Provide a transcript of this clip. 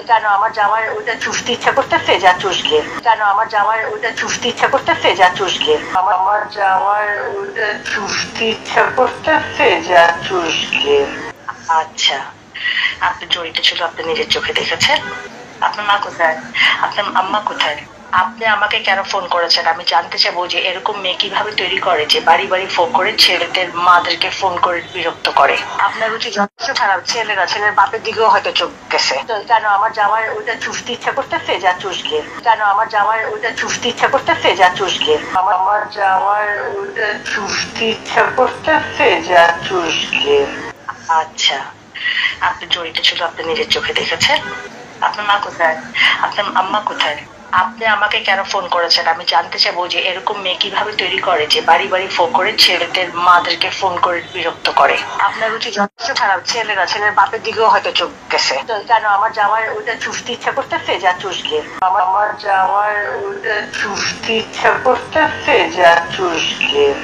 কেন আমার জামাই ওইটা চুষতে ইচ্ছা করতেছে, যা চুষকে। কেন আমার জামাই ওইটা চুষতে ইচ্ছা করতেছে, যা চুষকে। আমার জামাই ওইটা চুষতে ইচ্ছা করতেছে, যা চুষকে। আচ্ছা, আপনি জড়িত ছিল, আপনি নিজের চোখে দেখেছেন। আপনার মা কোথায়? আপনার আম্মা কোথায়? আপনি আমাকে কেন ফোন করেছেন? আমি জানতে চাবো যে এরকম মেয়ে কিভাবে তৈরি করে যে বাড়ি বাড়ি ফোন করে ছেলেদের মাদেরকে ফোন করে বিরক্ত করে। আপনার রুচি যথেষ্ট খারাপ। ছেলেরা, ছেলের বাপের দিকেও হয়তো চোখ গেছে। কেন আমার জামাই ওইটা চুষতে ইচ্ছা করতেছে, যা চুষকে। কেন আমার জামাই ওইটা চুষতে ইচ্ছা করতেছে, যা চুষকে। আমার জামাই ওইটা চুষতে ইচ্ছা করতেছে, যা চুষকে। আচ্ছা, আপনি জড়িত ছিল, আপনি নিজের চোখে দেখেছেন। আপনার মা কোথায়? আপনার আম্মা কোথায়? আপনি আমাকে কেন ফোন করেছেন? আমি জানতে চাবো যে এরকম মেয়ে কিভাবে তৈরি করে যে বাড়ি বাড়ি ফোন করে ছেলেদের মাদেরকে ফোন করে বিরক্ত করে। আপনার রুচি যথেষ্ট খারাপ। ছেলেরা, ছেলের বাপের দিকেও হয়তো চোখ গেছে। কেন আমার জামাই ওইটা চুষতে ইচ্ছা করতেছে, যা চুষকে। আমার জামাই ওইটা চুষতে ইচ্ছা করতেছে, যা চুষকে।